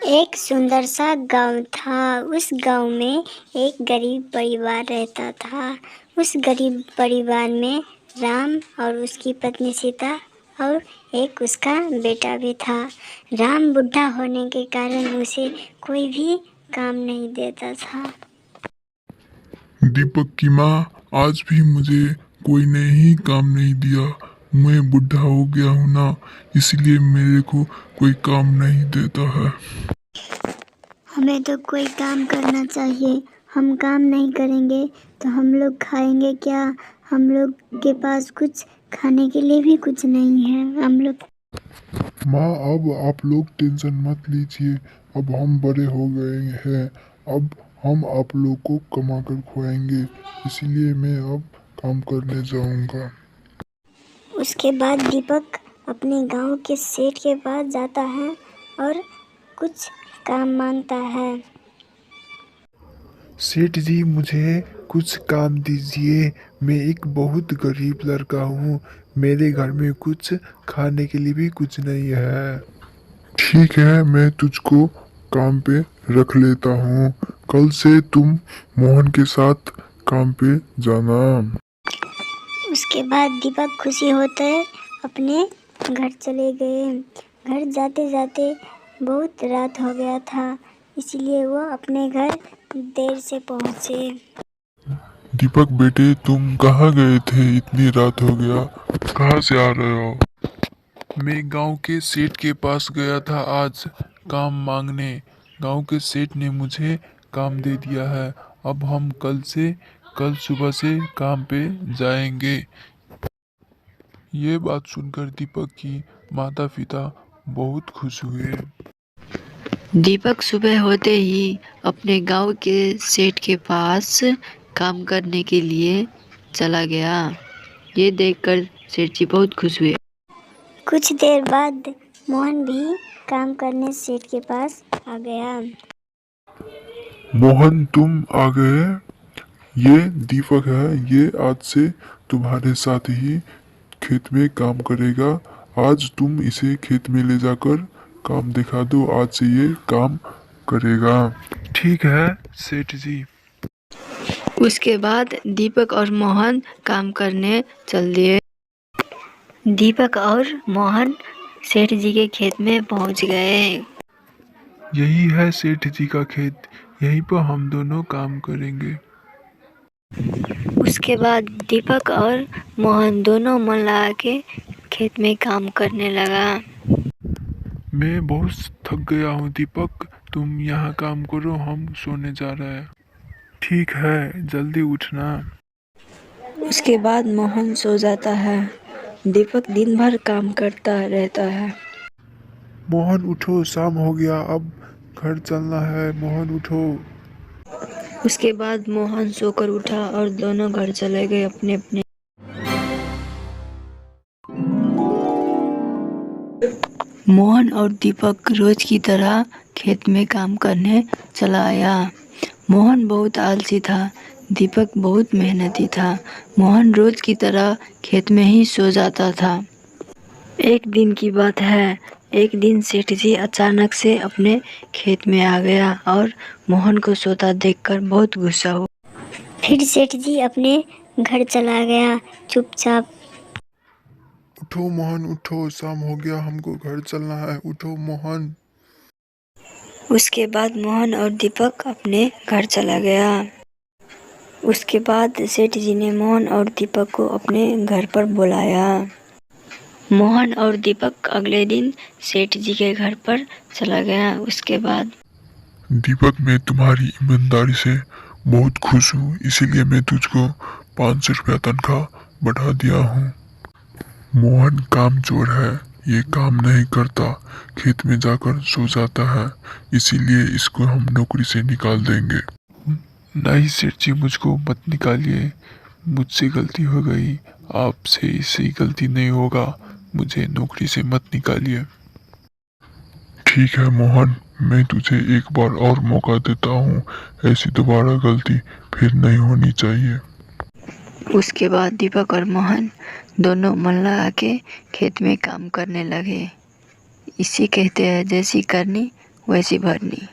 एक सुंदर सा गांव था। उस गांव में एक गरीब परिवार रहता था। उस गरीब परिवार में राम और उसकी पत्नी सीता और एक उसका बेटा भी था। राम बुढ़ा होने के कारण उसे कोई भी काम नहीं देता था। दीपक की माँ, आज भी मुझे कोई ने ही काम नहीं दिया। मैं बुढ़ा हो गया हूँ ना, इसलिए मेरे को कोई काम नहीं देता है। हमें तो कोई काम करना चाहिए। हम काम नहीं करेंगे तो हम लोग खाएंगे क्या? हम लोग के पास कुछ खाने के लिए भी कुछ नहीं है। हम लोग माँ, अब आप लोग टेंशन मत लीजिए। अब हम बड़े हो गए हैं। अब हम आप लोग को कमा कर खुआएंगे, इसीलिए मैं अब काम करने जाऊंगा। उसके बाद दीपक अपने गांव के सेठ के पास जाता है और कुछ काम मांगता है। सेठ जी, मुझे कुछ काम दीजिए। मैं एक बहुत गरीब लड़का हूँ। मेरे घर में कुछ खाने के लिए भी कुछ नहीं है। ठीक है, मैं तुझको काम पे रख लेता हूँ। कल से तुम मोहन के साथ काम पे जाना। उसके बाद दीपक खुशी होते अपने घर चले गए। घर जाते जाते बहुत रात हो गया था, इसलिए वो अपने घर देर से पहुँचे। दीपक बेटे, तुम कहाँ गए थे? इतनी रात हो गया, कहाँ से आ रहे हो? मैं गांव के सेठ के पास गया था आज काम मांगने। गांव के सेठ ने मुझे काम दे दिया है। अब हम कल सुबह से काम पे जाएंगे। ये बात सुनकर दीपक की माता पिता बहुत खुश हुए। दीपक सुबह होते ही अपने गांव के सेठ के पास काम करने के लिए चला गया। ये देखकर सेठ जी बहुत खुश हुए। कुछ देर बाद मोहन भी काम करने सेठ के पास आ गया। मोहन, तुम आ गए? ये दीपक है। ये आज से तुम्हारे साथ ही खेत में काम करेगा। आज तुम इसे खेत में ले जाकर काम दिखा दो। आज से ये काम करेगा। ठीक है सेठ जी। उसके बाद दीपक और मोहन काम करने चल दिए। दीपक और मोहन सेठ जी के खेत में पहुंच गए। यही है सेठ जी का खेत। यहीं पर हम दोनों काम करेंगे। उसके बाद दीपक और मोहन दोनों मन लगा के खेत में काम करने लगा। मैं बहुत थक गया हूँ दीपक, तुम यहाँ काम करो, हम सोने जा रहे हैं। ठीक है, जल्दी उठना। उसके बाद मोहन सो जाता है। दीपक दिन भर काम करता रहता है। मोहन उठो, शाम हो गया, अब घर चलना है। मोहन उठो। उसके बाद मोहन सोकर उठा और दोनों घर चले गए अपने अपने। मोहन और दीपक रोज की तरह खेत में काम करने चला आया। मोहन बहुत आलसी था, दीपक बहुत मेहनती था। मोहन रोज की तरह खेत में ही सो जाता था। एक दिन की बात है। एक दिन सेठ जी अचानक से अपने खेत में आ गया और मोहन को सोता देखकर बहुत गुस्सा हुआ। फिर सेठ जी अपने घर चला गया चुपचाप। उठो मोहन उठो, शाम हो गया, हमको घर चलना है। उठो मोहन। उसके बाद मोहन और दीपक अपने घर चला गया। उसके बाद सेठ जी ने मोहन और दीपक को अपने घर पर बुलाया। मोहन और दीपक अगले दिन सेठ जी के घर पर चला गया। उसके बाद दीपक, मैं तुम्हारी ईमानदारी से बहुत खुश हूँ, इसीलिए मैं तुझको 500 रुपया तनख्वाह बढ़ा दिया हूँ। मोहन कामचोर है, ये काम नहीं करता, खेत में जाकर सो जाता है, इसीलिए इसको हम नौकरी से निकाल देंगे। नहीं सेठ जी, मुझको मत निकालिए। मुझसे गलती हो गई, आपसे इससे गलती नहीं होगा। मुझे नौकरी से मत निकालिए। ठीक है मोहन, मैं तुझे एक बार और मौका देता हूँ। ऐसी दोबारा गलती फिर नहीं होनी चाहिए। उसके बाद दीपक और मोहन दोनों मन लगा के खेत में काम करने लगे। इसे कहते हैं जैसी करनी वैसी भरनी।